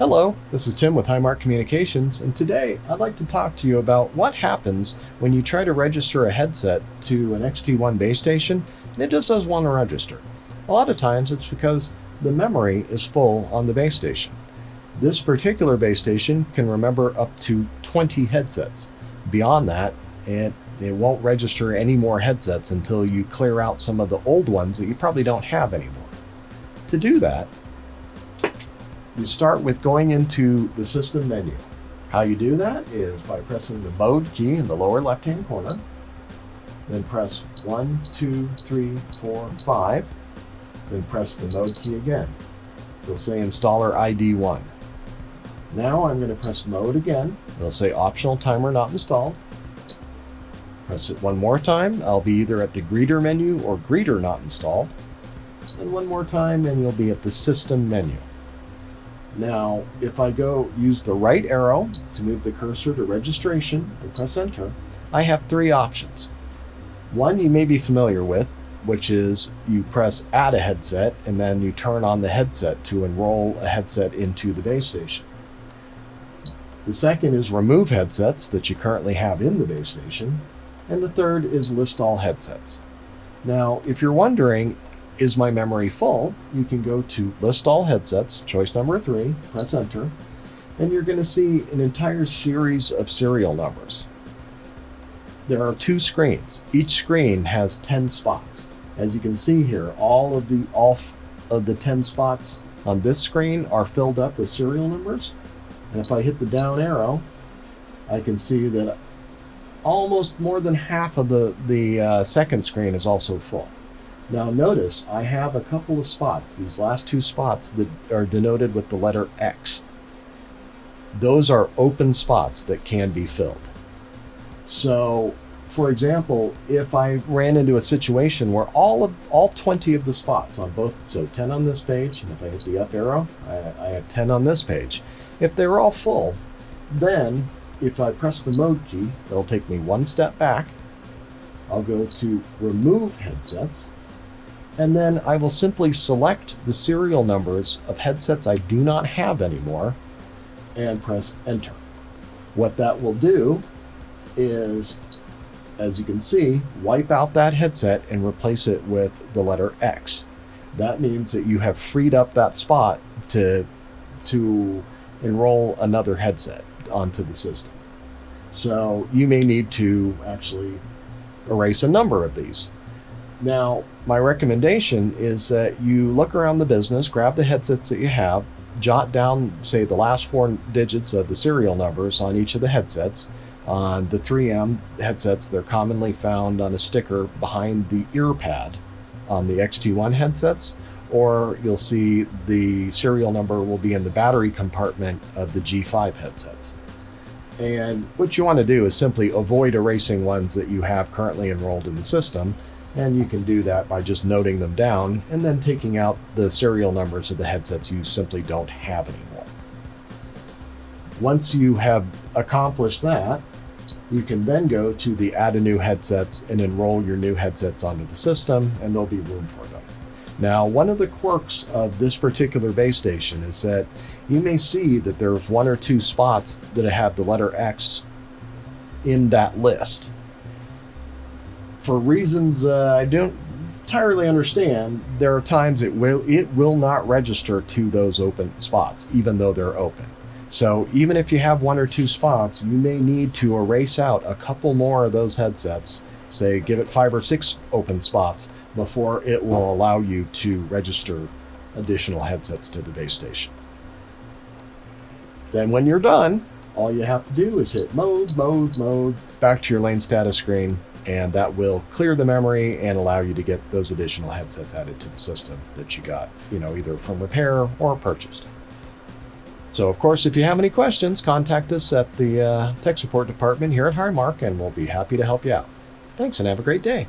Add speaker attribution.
Speaker 1: Hello, this is Tim with Highmark Communications, and today I'd like to talk to you about what happens when you try to register a headset to an XT1 base station and it just doesn't want to register. A lot of times it's because the memory is full on the base station. This particular base station can remember up to 20 headsets. Beyond that, it won't register any more headsets until you clear out some of the old ones that you probably don't have anymore. To do that, you start with going into the system menu. How you do that is by pressing the mode key in the lower left-hand corner, then press 1, 2, 3, 4, 5, then press the mode key again. It'll say installer ID 1. Now I'm going to press mode again. It'll say optional timer not installed. Press it one more time. I'll be either at the greeter menu or greeter not installed. And one more time and you'll be at the system menu. Now, if I go use the right arrow to move the cursor to registration and press enter, I have three options. One you may be familiar with, which is you press add a headset and then you turn on the headset to enroll a headset into the base station. The second is remove headsets that you currently have in the base station. And the third is list all headsets. Now, if you're wondering, is my memory full? You can go to list all headsets, choice number 3, press enter, and you're going to see an entire series of serial numbers. There are 2 screens. Each screen has 10 spots. As you can see here, all of the 10 spots on this screen are filled up with serial numbers. And if I hit the down arrow, I can see that almost more than half of the second screen is also full. Now notice I have a couple of spots, these last 2 spots that are denoted with the letter X. Those are open spots that can be filled. So, for example, if I ran into a situation where all 20 of the spots on both, so 10 on this page, and if I hit the up arrow, I have 10 on this page. If they're all full, then if I press the mode key, it'll take me one step back. I'll go to remove headsets. And then I will simply select the serial numbers of headsets I do not have anymore and press enter. What that will do is, as you can see, wipe out that headset and replace it with the letter X. That means that you have freed up that spot to enroll another headset onto the system. So you may need to actually erase a number of these. Now, my recommendation is that you look around the business, grab the headsets that you have, jot down, say, the last 4 digits of the serial numbers on each of the headsets. On the 3M headsets, they're commonly found on a sticker behind the ear pad on the XT1 headsets, or you'll see the serial number will be in the battery compartment of the G5 headsets. And what you want to do is simply avoid erasing ones that you have currently enrolled in the system. And you can do that by just noting them down and then taking out the serial numbers of the headsets you simply don't have anymore. Once you have accomplished that, you can then go to the add a new headsets and enroll your new headsets onto the system, and there'll be room for them. Now, one of the quirks of this particular base station is that you may see that there's 1 or 2 spots that have the letter X in that list. For reasons I don't entirely understand, there are times it will not register to those open spots, even though they're open. So even if you have 1 or 2 spots, you may need to erase out a couple more of those headsets, say give it 5 or 6 open spots, before it will allow you to register additional headsets to the base station. Then when you're done, all you have to do is hit mode, back to your lane status screen, and that will clear the memory and allow you to get those additional headsets added to the system that you got, either from repair or purchased. So, of course, if you have any questions, contact us at the tech support department here at Highmark, and we'll be happy to help you out. Thanks, and have a great day.